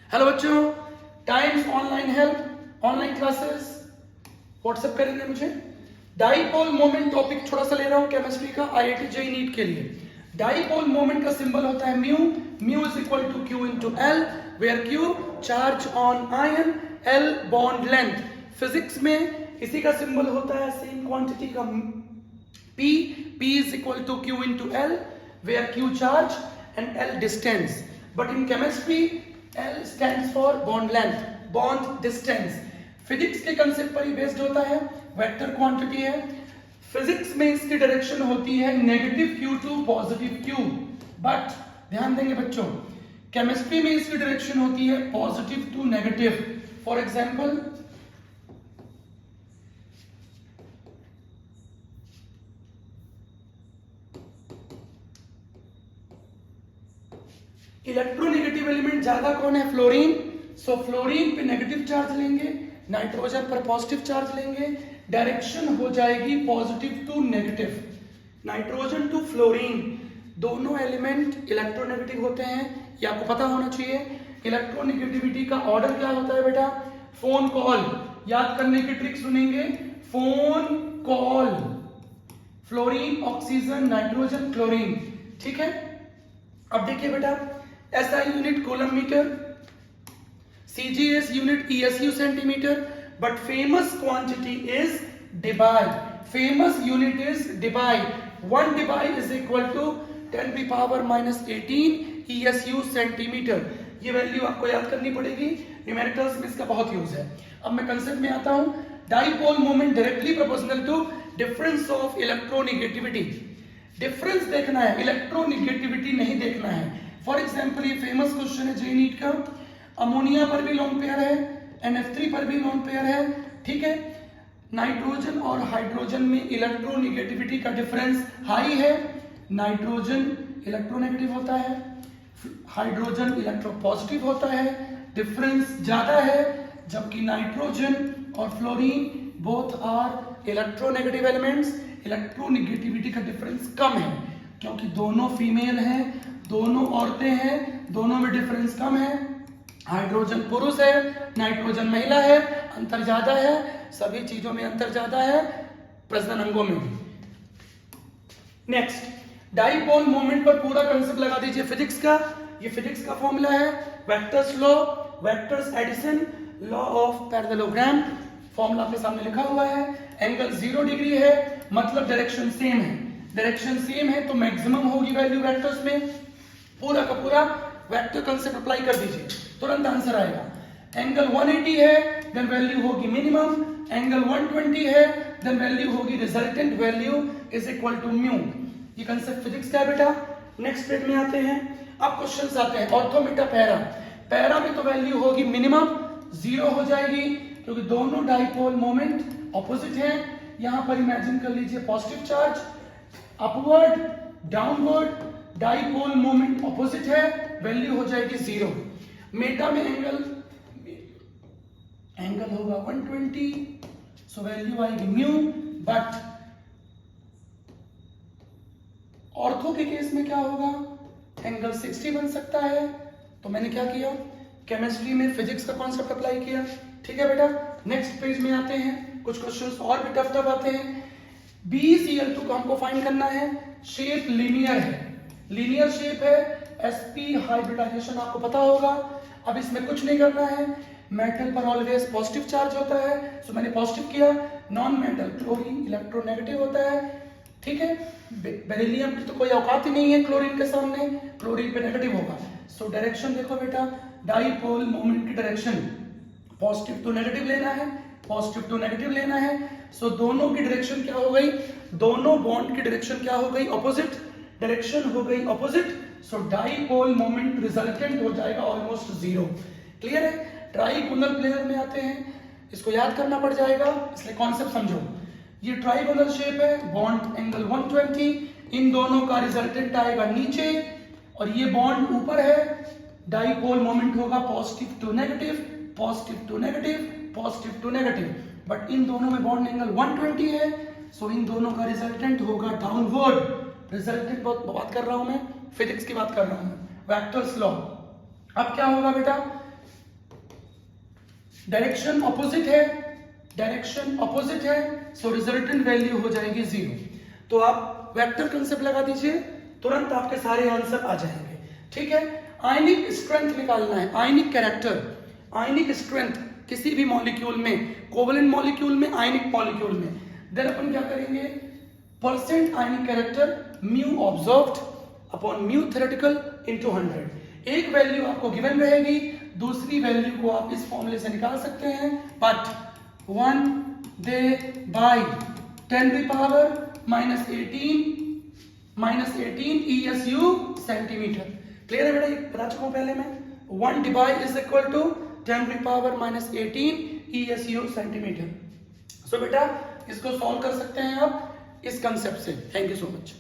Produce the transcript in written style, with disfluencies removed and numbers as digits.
Hello बच्चों, times online help, online classes WhatsApp करेंगे मुझे। डाइपोल मोमेंट टॉपिक थोड़ा सा ले रहा हूं केमिस्ट्री का, आईआईटी जेईई नीट के लिए। डाइपोल मोमेंट का सिंबल होता है mu. Mu is equal to Q into L, where Q charge on ion, L bond length. Physics में इसी का सिंबल होता है सेम क्वांटिटी का P. P is equal to Q into L, where Q charge and L distance. But in chemistry, L stands for bond length, bond distance. Physics के concept पर ही based होता है, वेक्टर क्वांटिटी है। Physics में इसकी direction होती है negative Q to positive Q। But ध्यान देंगे बच्चों, केमिस्ट्री में इसकी डायरेक्शन होती है positive to negative. For example, electronegative element ज्यादा कौन है? फ्लोरीन। सो फ्लोरीन पे नेगेटिव चार्ज लेंगे, नाइट्रोजन पर पॉजिटिव चार्ज लेंगे, डायरेक्शन हो जाएगी positive to negative. Nitrogen to fluorine, दोनों एलिमेंट इलेक्ट्रोनेगेटिव होते हैं, ये आपको पता होना चाहिए। इलेक्ट्रोनेगेटिविटी का ऑर्डर क्या होता है बेटा? Phone call. याद करने की ट्रिक सुनेंगे, phone call. Fluorine, oxygen, nitrogen, chlorine. ठीक है, अब देखिए बेटा, SI unit coulomb metre, CGS unit ESU centimetre, but famous quantity is debye. Famous unit is debye. 1 debye is equal to 10⁻⁻18 ESU centimetre. ये वैल्यू आपको याद करनी पड़ेगी, न्यूमेरिकल्स में इसका बहुत यूज है। अब मैं कंसेप्ट में आता हूं। Dipole moment directly proportional to difference of electronegativity. Difference देखना है, इलेक्ट्रोनेगेटिविटी नहीं देखना है। फॉर एग्जाम्पल, ये फेमस क्वेश्चन है जेईई नीट का। अमोनिया पर भी लोन पेयर है, NF3 पर भी लोन पेयर है। ठीक है, नाइट्रोजन और हाइड्रोजन में इलेक्ट्रोनेगेटिविटी का डिफरेंस हाई है। नाइट्रोजन इलेक्ट्रोनेगेटिव होता है, हाइड्रोजन इलेक्ट्रोपॉजिटिव होता है, डिफरेंस ज्यादा है। जबकि नाइट्रोजन और fluorine both are electronegative elements, electronegativity का डिफरेंस कम है, क्योंकि दोनों फीमेल हैं, दोनों औरतें हैं, दोनों में डिफरेंस कम है। हाइड्रोजन पुरुष है, नाइट्रोजन महिला है, अंतर ज्यादा है, सभी चीजों में अंतर ज्यादा है, प्रजनन अंगों में भी। नेक्स्ट, डाइपोल मोमेंट पर पूरा कंसेप्ट लगा दीजिए फिजिक्स का। ये फिजिक्स का फॉर्मूला है vectors law, vectors addition, law of parallelogram. Formula आपके सामने लिखा हुआ है। एंगल 0 डिग्री है, मतलब डायरेक्शन सेम है। डायरेक्शन सेम है तो मैक्सिमम होगी वैल्यू वेक्टर्स में। पूरा का पूरा वेक्टर कंसेप्ट अप्लाई कर दीजिए, तुरंत आंसर आएगा। एंगल 180 है, देन वैल्यू होगी मिनिमम। एंगल 120 है, देन वैल्यू होगी resultant value is equal to mu. ये कंसेप्ट फिजिक्स का है बेटा। नेक्स्ट पेज में आते हैं। अब क्वेश्चंस आते हैं ऑर्थो, मेटा, पैरा। पैरा में तो वैल्यू होगी मिनिमम 0 हो जाएगी, क्योंकि दोनों डाइपोल मोमेंट ऑपोजिट हैं। यहां पर इमेजिन कर लीजिए positive charge, upward, downward, dipole moment opposite है, वैल्यू हो जाएगी 0। मेटा में एंगल होगा 120, सो वैल्यू आएगी म्यू। बट ऑर्थो के केस में क्या होगा? एंगल 60 बन सकता है। तो मैंने क्या किया, केमिस्ट्री में फिजिक्स का कॉन्सेप्ट अप्लाई किया। ठीक है बेटा, नेक्स्ट पेज में आते हैं। कुछ क्वेश्चंस और भी टफ आते हैं। BeCl2 को हमको फाइंड करना है। शेप लीनियर है, लीनियर शेप है। sp हाइब्रिडाइजेशन आपको पता होगा। अब इसमें कुछ नहीं करना है, मेटल पर ऑलवेज पॉजिटिव चार्ज होता है, सो मैंने पॉजिटिव किया। नॉन मेटल क्लोरीन इलेक्ट्रोनेगेटिव होता है। ठीक है, बेरिलियम की तो कोई औकात ही नहीं है क्लोरीन के सामने, क्लोरीन पे नेगेटिव होगा। सो डायरेक्शन देखो बेटा, डाइपोल मोमेंट की डायरेक्शन पॉजिटिव टू नेगेटिव लेना है, पॉजिटिव टू नेगेटिव लेना है। सो दोनों की डायरेक्शन क्या हो गई? दोनों बॉन्ड की डायरेक्शन क्या हो गई? ऑपोजिट। डायरेक्शन हो गई ऑपोजिट, सो डाइपोल मोमेंट रिजल्टेंट हो जाएगा ऑलमोस्ट 0। क्लियर है? ट्राइगोनल प्लेयर में आते हैं, इसको याद करना पड़ जाएगा, इसलिए कॉन्सेप्ट समझो। ये ट्राइगोनल शेप है, बॉन्ड एंगल 120, इन दोनों का रिजल्टेंट आएगा नीचे, और ये बॉन्ड ऊपर है। डाइपोल मोमेंट होगा positive to negative, positive to negative, positive to negative. But इन दोनों में बॉन्ड एंगल 120 है, सो इन दोनों का रिजल्टेंट होगा डाउनवर्ड। रिजल्टेंट बात कर रहा हूं मैं, फिजिक्स की बात कर रहा हूं, वेक्टर्स लॉ। अब क्या होगा बेटा? डायरेक्शन ऑपोजिट है, डायरेक्शन ऑपोजिट है, सो रिजल्टेंट वैल्यू हो जाएगी 0। तो आप वेक्टर कंसेप्ट लगा दीजिए, तुरंत आपके सारे आंसर आ जाएंगे। ठीक है, आयनिक स्ट्रेंथ निकालना है, आयनिक कैरेक्टर, आयनिक स्ट्रेंथ किसी भी मॉलिक्यूल में, कोवलेंट मॉलिक्यूल में, आयनिक मॉलिक्यूल में। देन अपन क्या करेंगे, परसेंट आयनिक character mu observed upon mu theoretical into 100। एक वैल्यू आपको गिवन रहेगी, दूसरी वैल्यू को आप इस फॉर्मूले से निकाल सकते हैं, but 1 Debye 10⁻18 ESU centimetre. Clear है बेटा, ये बता चुका हूं पहले मैं। 1 Debye is equal to 10⁻18 ESU centimetre. So बेटा इसको सॉल्व कर सकते हैं आप इस कंसेप्ट से। Thank you so much.